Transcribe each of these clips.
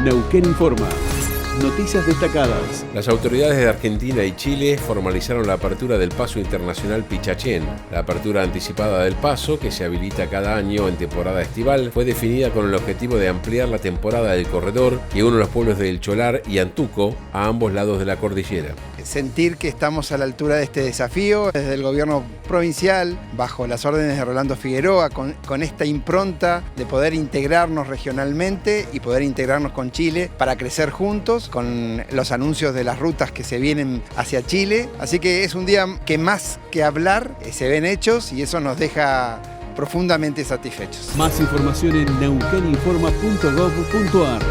Neuquén Informa. Noticias destacadas. Las autoridades de Argentina y Chile formalizaron la apertura del Paso Internacional Pichachén. La apertura anticipada del paso, que se habilita cada año en temporada estival, fue definida con el objetivo de ampliar la temporada del corredor que une los pueblos de El Cholar y Antuco a ambos lados de la cordillera. Sentir que estamos a la altura de este desafío desde el gobierno provincial, bajo las órdenes de Rolando Figueroa, con esta impronta de poder integrarnos regionalmente y poder integrarnos con Chile para crecer juntos, con los anuncios de las rutas que se vienen hacia Chile. Así que es un día que más que hablar, se ven hechos y eso nos deja profundamente satisfechos. Más información en neuqueninforma.gov.ar.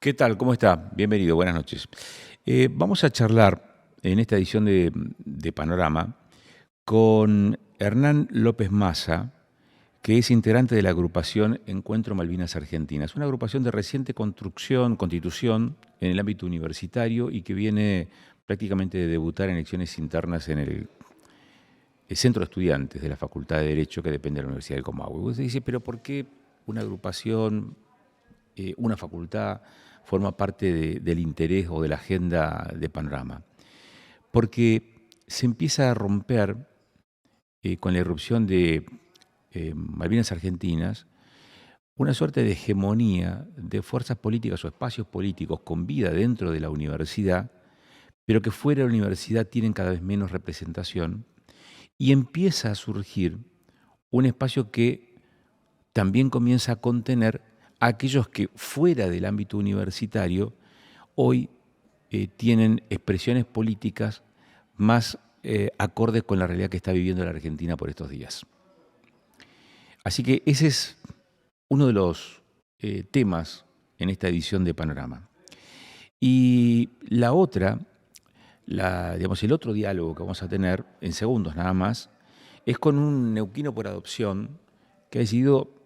¿Qué tal? ¿Cómo está? Bienvenido, buenas noches. Vamos a charlar en esta edición de Panorama con Hernán López Massa, que es integrante de la agrupación Encuentro Malvinas Argentinas, una agrupación de reciente constitución en el ámbito universitario y que viene prácticamente de debutar en elecciones internas en el Centro de Estudiantes de la Facultad de Derecho que depende de la Universidad del Comahue. Usted dice, pero ¿por qué una agrupación, una facultad forma parte del interés o de la agenda de Panorama? Porque se empieza a romper con la irrupción de Malvinas Argentinas una suerte de hegemonía de fuerzas políticas o espacios políticos con vida dentro de la universidad, pero que fuera de la universidad tienen cada vez menos representación, y empieza a surgir un espacio que también comienza a contener a aquellos que fuera del ámbito universitario hoy tienen expresiones políticas más acordes con la realidad que está viviendo la Argentina por estos días. Así que ese es uno de los temas en esta edición de Panorama. Y la otra, el otro diálogo que vamos a tener, en segundos nada más, es con un neuquino por adopción que ha decidido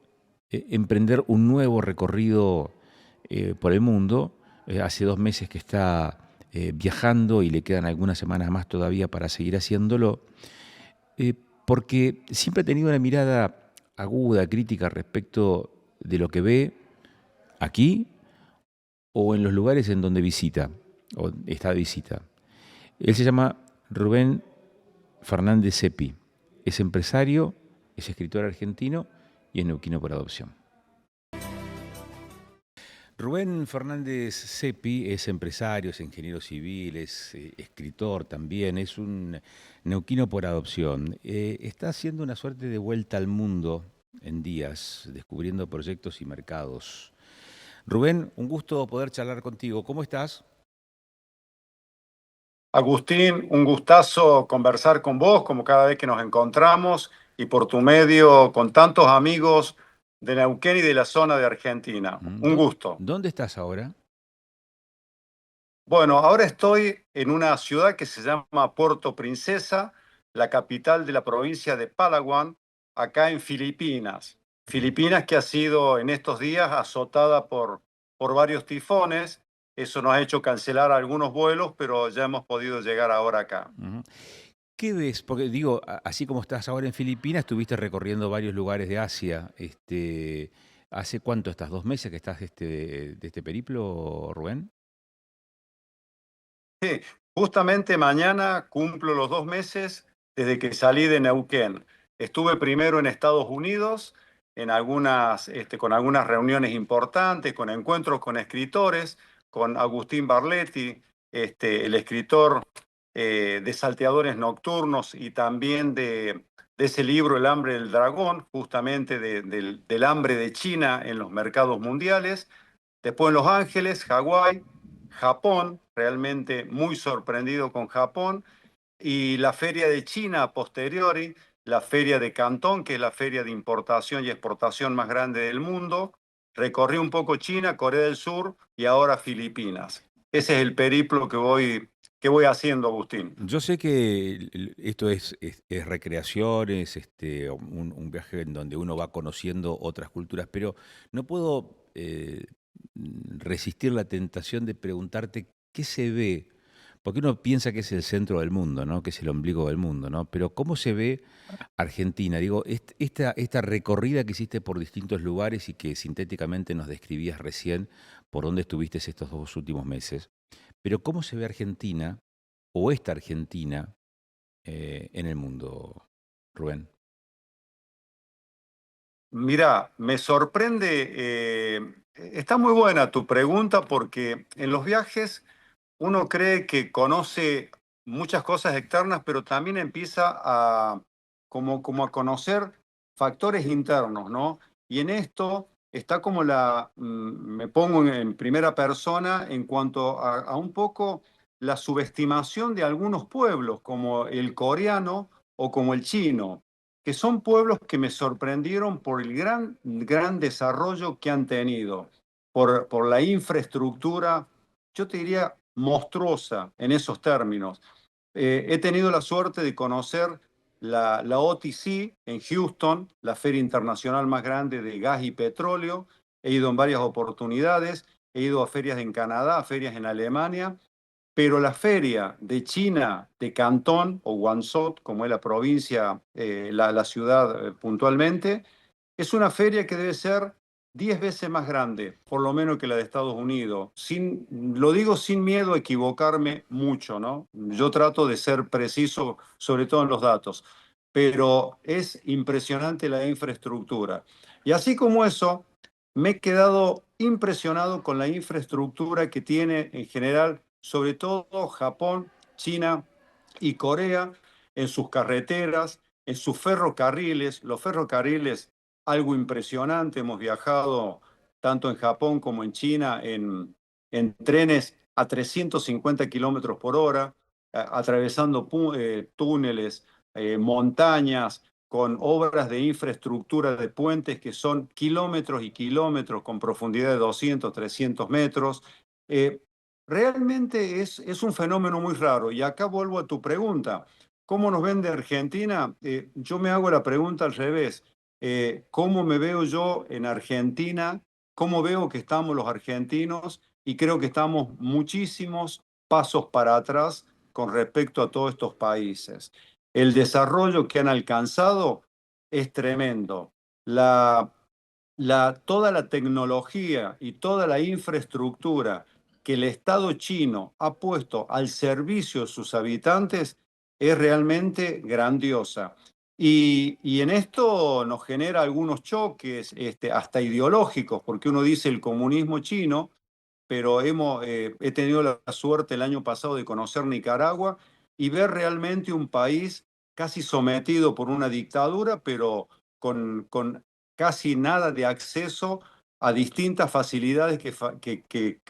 emprender un nuevo recorrido por el mundo. Hace 2 meses que está viajando y le quedan algunas semanas más todavía para seguir haciéndolo, porque siempre ha tenido una mirada aguda, crítica respecto de lo que ve aquí o en los lugares en donde visita o está de visita. Él se llama Rubén Fernández Seppi, es empresario, es escritor argentino y es neuquino por adopción. Rubén Fernández Seppi es empresario, es ingeniero civil, es escritor también, es un neuquino por adopción. Está haciendo una suerte de vuelta al mundo en días, descubriendo proyectos y mercados. Rubén, un gusto poder charlar contigo. ¿Cómo estás? Agustín, un gustazo conversar con vos, como cada vez que nos encontramos, y por tu medio con tantos amigos de Neuquén y de la zona de Argentina. Un gusto. ¿Dónde estás ahora? Bueno, ahora estoy en una ciudad que se llama Puerto Princesa, la capital de la provincia de Palawan, acá en Filipinas. Filipinas que ha sido en estos días azotada por varios tifones. Eso nos ha hecho cancelar algunos vuelos, pero ya hemos podido llegar ahora acá. ¿Qué ves? Porque digo, así como estás ahora en Filipinas, estuviste recorriendo varios lugares de Asia. ¿Hace cuánto estás? ¿2 meses que estás de este periplo, Rubén? Sí, justamente mañana cumplo los 2 meses desde que salí de Neuquén. Estuve primero en Estados Unidos, con algunas reuniones importantes, con encuentros con escritores, con Agustín Barletti, el escritor de Salteadores Nocturnos y también de ese libro El hambre del dragón, justamente del hambre de China en los mercados mundiales. Después en Los Ángeles, Hawái, Japón, realmente muy sorprendido con Japón, y la feria de China a posteriori, la feria de Cantón, que es la feria de importación y exportación más grande del mundo. Recorrí un poco China, Corea del Sur y ahora Filipinas. Ese es el periplo que voy ¿Qué voy haciendo, Agustín? Yo sé que esto es recreación, es un viaje en donde uno va conociendo otras culturas, pero no puedo resistir la tentación de preguntarte qué se ve, porque uno piensa que es el centro del mundo, ¿no? Que es el ombligo del mundo, ¿no? Pero ¿cómo se ve Argentina? Digo, esta recorrida que hiciste por distintos lugares y que sintéticamente nos describías recién por dónde estuviste estos 2 últimos meses, pero ¿cómo se ve Argentina o esta Argentina en el mundo, Rubén? Mira, me sorprende, está muy buena tu pregunta porque en los viajes uno cree que conoce muchas cosas externas, pero también empieza a como a conocer factores internos, ¿no? Y en esto está como me pongo en primera persona en cuanto a un poco la subestimación de algunos pueblos, como el coreano o como el chino, que son pueblos que me sorprendieron por el gran desarrollo que han tenido, por la infraestructura, yo te diría monstruosa en esos términos. He tenido la suerte de conocer la OTC en Houston, la feria internacional más grande de gas y petróleo. He ido en varias oportunidades, he ido a ferias en Canadá, a ferias en Alemania, pero la feria de China de Cantón o Guangzhou, como es la provincia, la ciudad puntualmente, es una feria que debe ser 10 veces más grande, por lo menos que la de Estados Unidos. Lo digo sin miedo a equivocarme mucho, ¿no? Yo trato de ser preciso, sobre todo en los datos, pero es impresionante la infraestructura. Y así como eso, me he quedado impresionado con la infraestructura que tiene en general, sobre todo Japón, China y Corea, en sus carreteras, en sus ferrocarriles. Los ferrocarriles, algo impresionante. Hemos viajado tanto en Japón como en China en trenes a 350 kilómetros por hora, atravesando túneles, montañas, con obras de infraestructura de puentes que son kilómetros y kilómetros con profundidad de 200, 300 metros. Eh, Realmente es un fenómeno muy raro. Y acá vuelvo a tu pregunta. ¿Cómo nos ven de Argentina? Yo me hago la pregunta al revés. ¿Cómo me veo yo en Argentina? ¿Cómo veo que estamos los argentinos? Y creo que estamos muchísimos pasos para atrás con respecto a todos estos países. El desarrollo que han alcanzado es tremendo. Toda la tecnología y toda la infraestructura que el Estado chino ha puesto al servicio de sus habitantes es realmente grandiosa. Y en esto nos genera algunos choques, hasta ideológicos, porque uno dice el comunismo chino, pero he tenido la suerte el año pasado de conocer Nicaragua y ver realmente un país casi sometido por una dictadura, pero con casi nada de acceso a distintas facilidades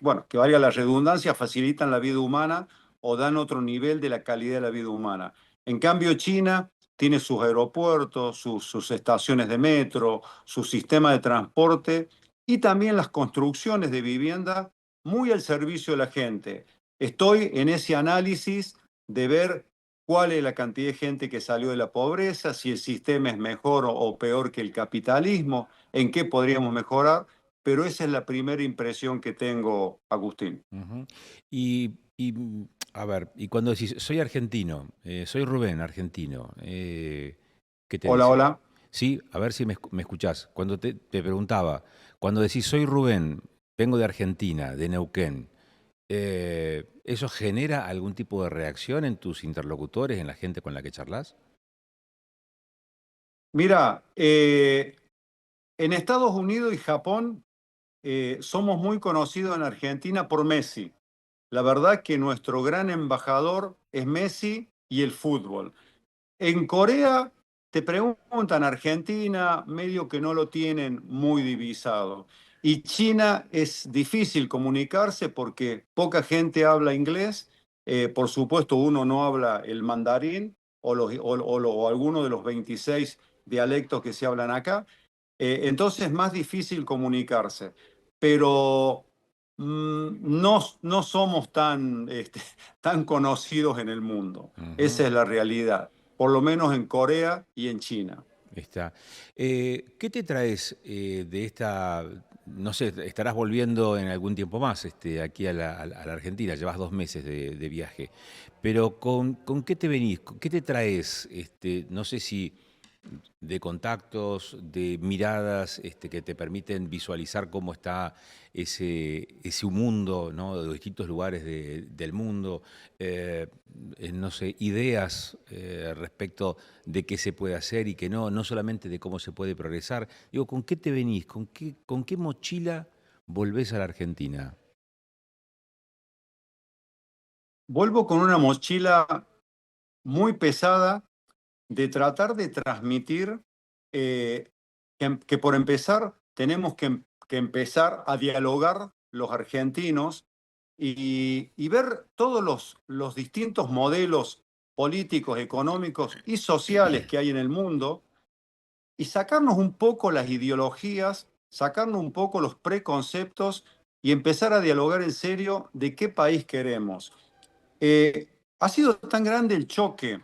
bueno, que valga la redundancia, facilitan la vida humana o dan otro nivel de la calidad de la vida humana. En cambio, China tiene sus aeropuertos, sus estaciones de metro, su sistema de transporte y también las construcciones de vivienda muy al servicio de la gente. Estoy en ese análisis de ver cuál es la cantidad de gente que salió de la pobreza, si el sistema es mejor o peor que el capitalismo, en qué podríamos mejorar, pero esa es la primera impresión que tengo, Agustín. Ujú. A ver, y cuando decís, soy argentino, soy Rubén, argentino, ¿qué te Hola, dice? hola. Sí, a ver si me escuchás. Cuando te preguntaba, cuando decís, soy Rubén, vengo de Argentina, de Neuquén, ¿eso genera algún tipo de reacción en tus interlocutores, en la gente con la que charlas? Mira, en Estados Unidos y Japón somos muy conocidos en Argentina por Messi. La verdad que nuestro gran embajador es Messi y el fútbol. En Corea te preguntan, Argentina, medio que no lo tienen muy divisado. Y China es difícil comunicarse porque poca gente habla inglés. Por supuesto, uno no habla el mandarín o alguno de los 26 dialectos que se hablan acá. Entonces es más difícil comunicarse. Pero no somos tan, tan conocidos en el mundo. Ujú. Esa es la realidad, por lo menos en Corea y en China. Está. ¿Qué te traes de esta? No sé, estarás volviendo en algún tiempo más aquí a la Argentina, llevas 2 meses de viaje, pero ¿con qué te venís? ¿Qué te traes? No sé si de contactos, de miradas que te permiten visualizar cómo está ese mundo, ¿no? De distintos lugares del mundo, eh, no sé, ideas respecto de qué se puede hacer y qué no, no solamente de cómo se puede progresar. Digo, ¿con qué te venís? ¿Con qué mochila volvés a la Argentina? Vuelvo con una mochila muy pesada de tratar de transmitir eh, que por empezar tenemos que empezar a dialogar los argentinos y ver todos los distintos modelos políticos, económicos y sociales que hay en el mundo y sacarnos un poco las ideologías, sacarnos un poco los preconceptos y empezar a dialogar en serio de qué país queremos. Ha sido tan grande el choque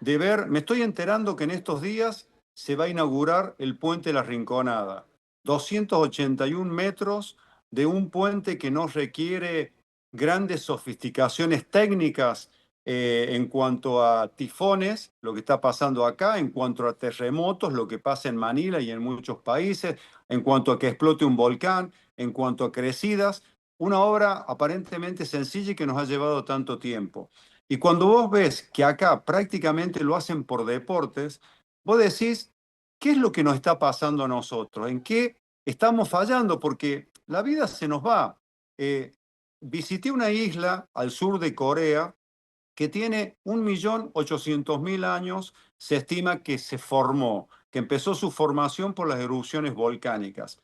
de ver, me estoy enterando que en estos días se va a inaugurar el puente de la Rinconada. 281 metros de un puente que no requiere grandes sofisticaciones técnicas en cuanto a tifones, lo que está pasando acá, en cuanto a terremotos, lo que pasa en Manila y en muchos países, en cuanto a que explote un volcán, en cuanto a crecidas. Una obra aparentemente sencilla y que nos ha llevado tanto tiempo. Y cuando vos ves que acá prácticamente lo hacen por deportes, vos decís, ¿qué es lo que nos está pasando a nosotros? ¿En qué estamos fallando? Porque la vida se nos va. Visité una isla al sur de Corea que tiene 1.800.000 años, se estima que se formó, que empezó su formación por las erupciones volcánicas.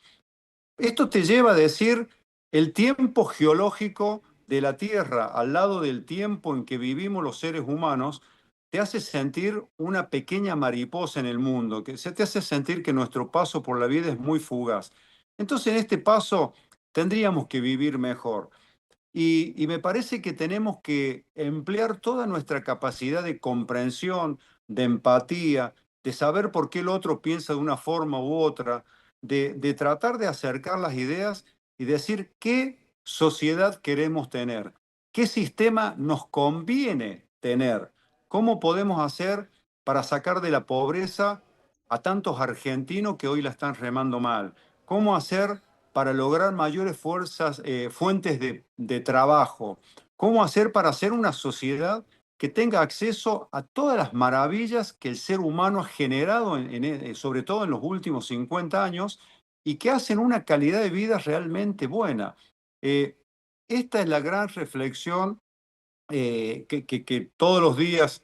Esto te lleva a decir el tiempo geológico de la Tierra al lado del tiempo en que vivimos los seres humanos, te hace sentir una pequeña mariposa en el mundo, que se te hace sentir que nuestro paso por la vida es muy fugaz. Entonces, en este paso tendríamos que vivir mejor. Y me parece que tenemos que emplear toda nuestra capacidad de comprensión, de empatía, de saber por qué el otro piensa de una forma u otra, de tratar de acercar las ideas y decir qué sociedad queremos tener, qué sistema nos conviene tener, cómo podemos hacer para sacar de la pobreza a tantos argentinos que hoy la están remando mal, cómo hacer para lograr mayores fuentes de trabajo, cómo hacer para hacer una sociedad que tenga acceso a todas las maravillas que el ser humano ha generado, sobre todo en los últimos 50 años, y que hacen una calidad de vida realmente buena. Eh, Esta es la gran reflexión que todos los días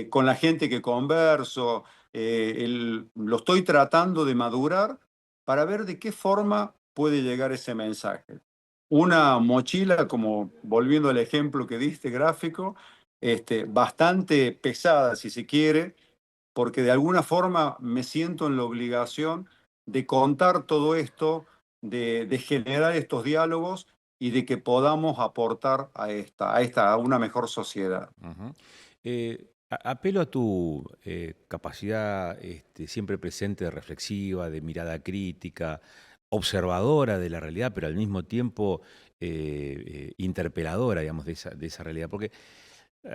con la gente que converso, lo estoy tratando de madurar para ver de qué forma puede llegar ese mensaje. Una mochila, como volviendo al ejemplo que diste gráfico, bastante pesada, si se quiere, porque de alguna forma me siento en la obligación de contar todo esto, de generar estos diálogos y de que podamos aportar a una mejor sociedad. Ujú. Apelo a tu capacidad siempre presente, reflexiva, de mirada crítica, observadora de la realidad, pero al mismo tiempo interpeladora, digamos, de esa realidad. Porque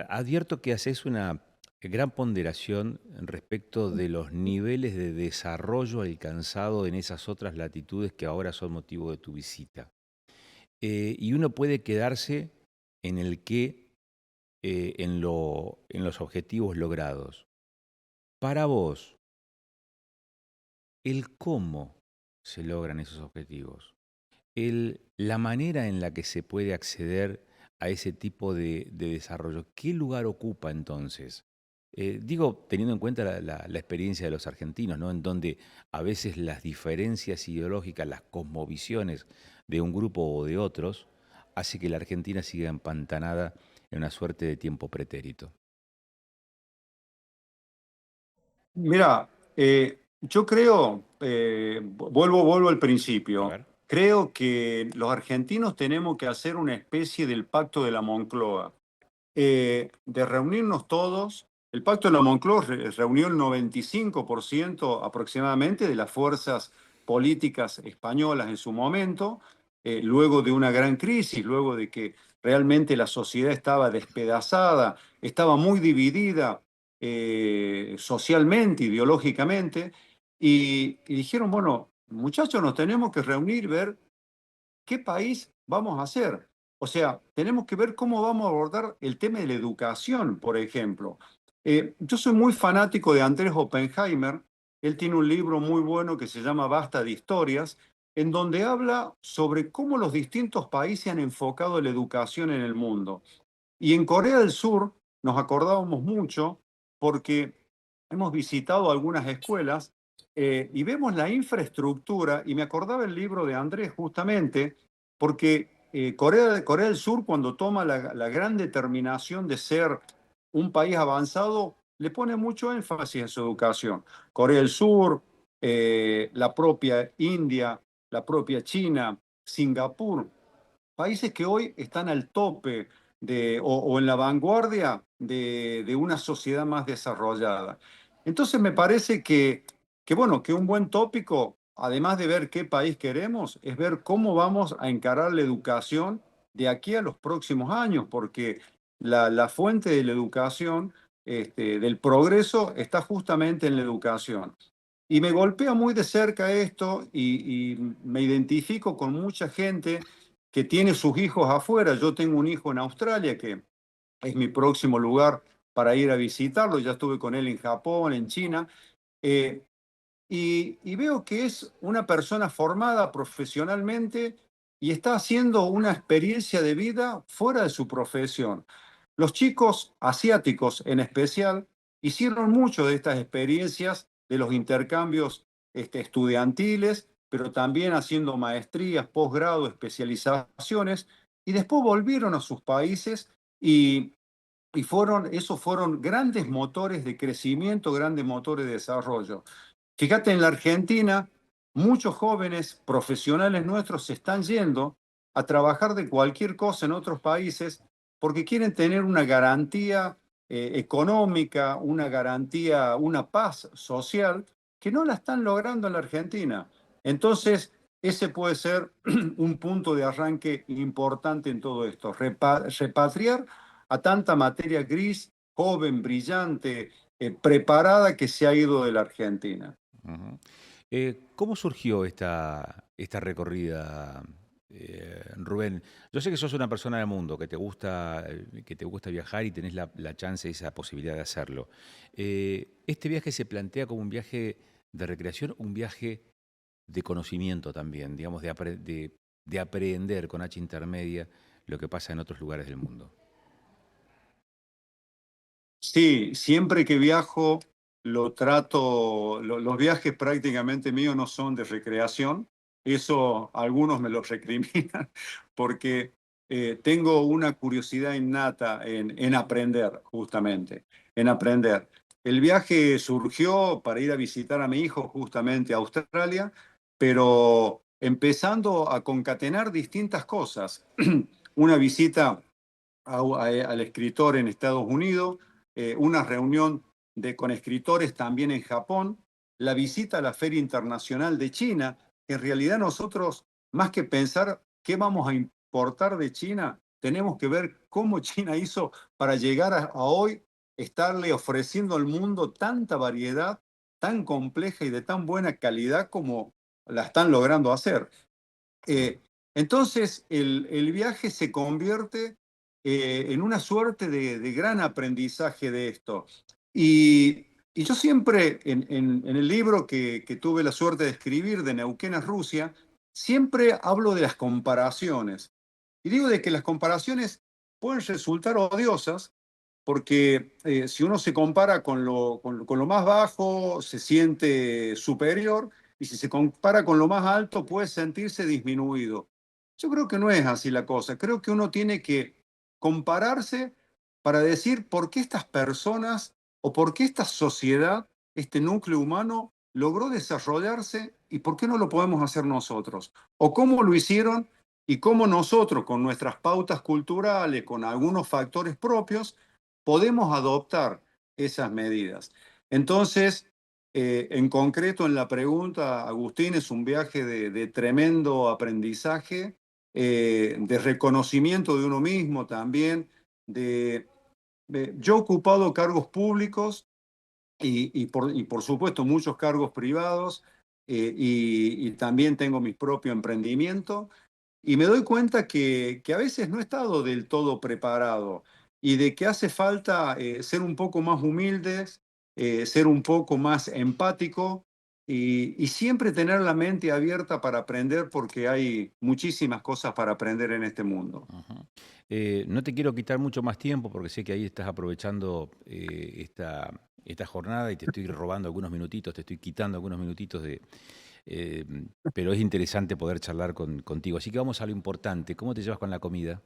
advierto que haces una gran ponderación respecto de los niveles de desarrollo alcanzado en esas otras latitudes que ahora son motivo de tu visita. Y uno puede quedarse en el qué en los objetivos logrados. Para vos, el cómo se logran esos objetivos, la manera en la que se puede acceder a ese tipo de desarrollo, ¿qué lugar ocupa entonces? Digo, teniendo en cuenta la experiencia de los argentinos, ¿no? En donde a veces las diferencias ideológicas, las cosmovisiones de un grupo o de otros, hace que la Argentina siga empantanada en una suerte de tiempo pretérito. Mira, yo creo, vuelvo al A principio, ver. creo que los argentinos tenemos que hacer una especie del pacto de la Moncloa, de reunirnos todos. El pacto de la Moncloa reunió el 95% aproximadamente de las fuerzas políticas españolas en su momento, luego de una gran crisis, luego de que realmente la sociedad estaba despedazada, estaba muy dividida socialmente, ideológicamente, y dijeron, bueno, muchachos, nos tenemos que reunir y ver qué país vamos a hacer. O sea, tenemos que ver cómo vamos a abordar el tema de la educación, por ejemplo. Yo soy muy fanático de Andrés Oppenheimer. Él tiene un libro muy bueno que se llama Basta de Historias, en donde habla sobre cómo los distintos países han enfocado la educación en el mundo. Y en Corea del Sur nos acordábamos mucho porque hemos visitado algunas escuelas y vemos la infraestructura, y me acordaba el libro de Andrés justamente, porque Corea del Sur, cuando toma la gran determinación de ser un país avanzado, le pone mucho énfasis en su educación. Corea del Sur, la propia India, la propia China, Singapur, países que hoy están al tope o en la vanguardia de una sociedad más desarrollada. Entonces me parece bueno, que un buen tópico, además de ver qué país queremos, es ver cómo vamos a encarar la educación de aquí a los próximos años, porque la fuente de la educación, del progreso, está justamente en la educación. Y me golpea muy de cerca esto y me identifico con mucha gente que tiene sus hijos afuera. Yo tengo un hijo en Australia que es mi próximo lugar para ir a visitarlo. Ya estuve con él en Japón, en China, eh, y veo que es una persona formada profesionalmente y está haciendo una experiencia de vida fuera de su profesión. Los chicos asiáticos en especial hicieron mucho de estas experiencias, de los intercambios estudiantiles, pero también haciendo maestrías, posgrado, especializaciones, y después volvieron a sus países y, esos fueron grandes motores de crecimiento, grandes motores de desarrollo. Fíjate, en la Argentina, muchos jóvenes profesionales nuestros se están yendo a trabajar de cualquier cosa en otros países porque quieren tener una garantía económica, una garantía, una paz social que no la están logrando en la Argentina. Entonces, ese puede ser un punto de arranque importante en todo esto, repatriar a tanta materia gris, joven, brillante, preparada, que se ha ido de la Argentina. Ujú. ¿Cómo surgió esta recorrida, Rubén? Yo sé que sos una persona del mundo, que te gusta viajar y tenés la chance y esa posibilidad de hacerlo. ¿Este viaje se plantea como un viaje de recreación, un viaje de conocimiento también, digamos, de aprender con H intermedia lo que pasa en otros lugares del mundo? Sí, siempre que viajo lo trato, los viajes prácticamente míos no son de recreación, eso algunos me lo recriminan, porque tengo una curiosidad innata en aprender, justamente, en aprender. El viaje surgió para ir a visitar a mi hijo justamente a Australia, pero empezando a concatenar distintas cosas. Una visita al escritor en Estados Unidos, una reunión con escritores también en Japón, la visita a la Feria Internacional de China. En realidad nosotros, más que pensar qué vamos a importar de China, tenemos que ver cómo China hizo para llegar a hoy estarle ofreciendo al mundo tanta variedad, tan compleja y de tan buena calidad como la están logrando hacer. Mm. Eh, entonces, el viaje se convierte en una suerte de gran aprendizaje de esto. Y yo siempre, en el libro que tuve la suerte de escribir, de Neuquén a Rusia, siempre hablo de las comparaciones. Y digo de que las comparaciones pueden resultar odiosas porque si uno se compara con lo más bajo, se siente superior, y si se compara con lo más alto, puede sentirse disminuido. Yo creo que no es así la cosa. Creo que uno tiene que compararse para decir por qué estas personas o por qué esta sociedad, este núcleo humano, logró desarrollarse y por qué no lo podemos hacer nosotros. O cómo lo hicieron y cómo nosotros, con nuestras pautas culturales, con algunos factores propios, podemos adoptar esas medidas. Entonces, en concreto, en la pregunta, Agustín, es un viaje de tremendo aprendizaje, de reconocimiento de uno mismo también, yo he ocupado cargos públicos y por supuesto muchos cargos privados, y también tengo mi propio emprendimiento. Y me doy cuenta que a veces no he estado del todo preparado y de que hace falta ser un poco más humildes, ser un poco más empático y siempre tener la mente abierta para aprender porque hay muchísimas cosas para aprender en este mundo. Ujú. No te quiero quitar mucho más tiempo porque sé que ahí estás aprovechando esta jornada y te estoy robando algunos minutitos, te estoy quitando algunos minutitos eh, pero es interesante poder charlar contigo. Así que vamos a lo importante. ¿Cómo te llevas con la comida?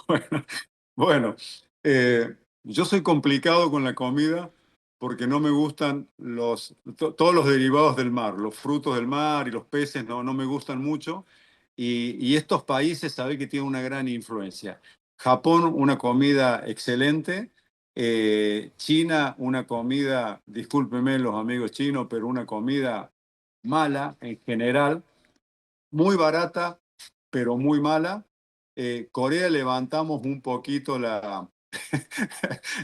Bueno, bueno, yo soy complicado con la comida porque no me gustan todos los derivados del mar, los frutos del mar y los peces no me gustan mucho. Y estos países saben que tienen una gran influencia. Japón, una comida excelente. China, una comida, discúlpenme los amigos chinos, pero una comida mala en general, muy barata, pero muy mala. Corea levantamos un poquito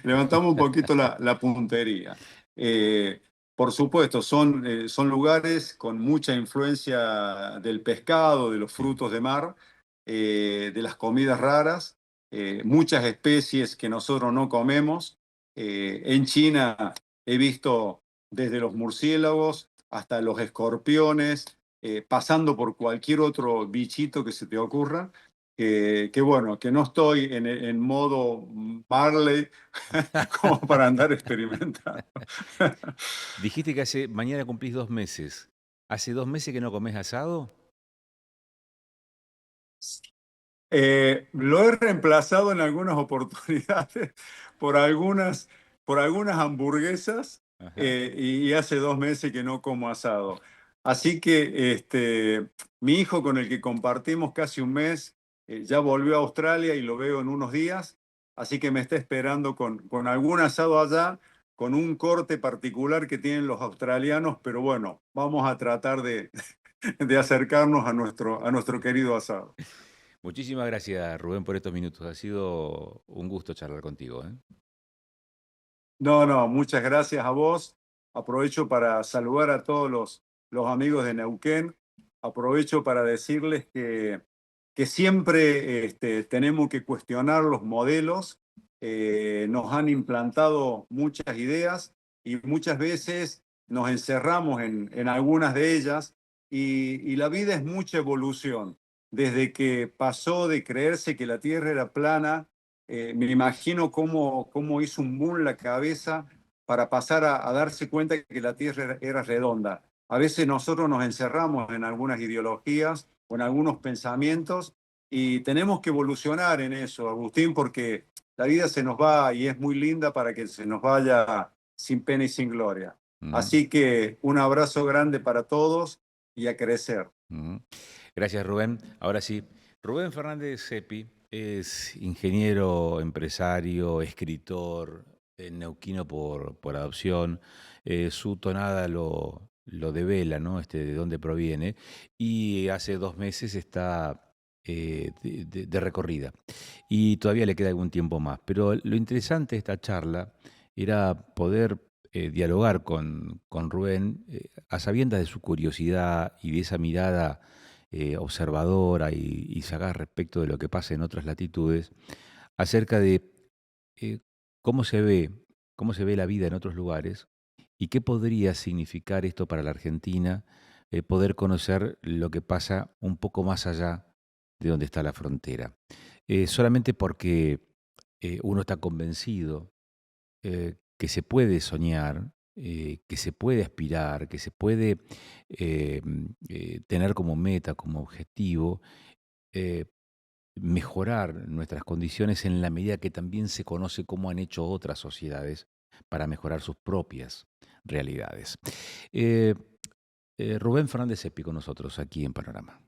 levantamos un poquito la puntería. Eh, por supuesto, son lugares con mucha influencia del pescado, de los frutos de mar, de las comidas raras, muchas especies que nosotros no comemos. En China he visto desde los murciélagos hasta los escorpiones, pasando por cualquier otro bichito que se te ocurra, que bueno, que no estoy en modo Marley como para andar experimentando. Dijiste que mañana cumplís 2 meses. ¿Hace 2 meses que no comes asado? Lo he reemplazado en algunas oportunidades por algunas, por algunas hamburguesas, Ajá. y hace 2 meses que no como asado. Así que mi hijo con el que compartimos casi un mes ya volvió a Australia y lo veo en unos días, así que me está esperando con algún asado allá, con un corte particular que tienen los australianos, pero bueno, vamos a tratar de acercarnos a nuestro querido asado. Muchísimas gracias, Rubén, por estos minutos. Ha sido un gusto charlar contigo, ¿eh? No, muchas gracias a vos. Aprovecho para saludar a todos los amigos de Neuquén. Aprovecho para decirles que siempre tenemos que cuestionar los modelos. Nos han implantado muchas ideas y muchas veces nos encerramos en algunas de ellas y la vida es mucha evolución. Desde que pasó de creerse que la Tierra era plana, me imagino cómo hizo un boom la cabeza para pasar a darse cuenta que la Tierra era redonda. A veces nosotros nos encerramos en algunas ideologías o en algunos pensamientos y tenemos que evolucionar en eso, Agustín, porque la vida se nos va y es muy linda para que se nos vaya sin pena y sin gloria. Mm, Así que un abrazo grande para todos y a crecer. mm. Gracias, Rubén. Ahora sí, Rubén Fernández Seppi es ingeniero, empresario, escritor, neuquino por adopción. Su tonada lo devela, ¿no? De dónde proviene. Y hace 2 meses está de recorrida. Y todavía le queda algún tiempo más. Pero lo interesante de esta charla era poder dialogar con Rubén a sabiendas de su curiosidad y de esa mirada observadora y sagaz respecto de lo que pasa en otras latitudes, acerca de eh, cómo se ve, cómo se ve la vida en otros lugares y qué podría significar esto para la Argentina, poder conocer lo que pasa un poco más allá de donde está la frontera. Solamente porque uno está convencido que se puede soñar, que se puede aspirar, que se puede tener como meta, como objetivo, eh, mejorar nuestras condiciones en la medida que también se conoce cómo han hecho otras sociedades para mejorar sus propias. realidades. Rubén Fernández Epi con nosotros aquí en Panorama.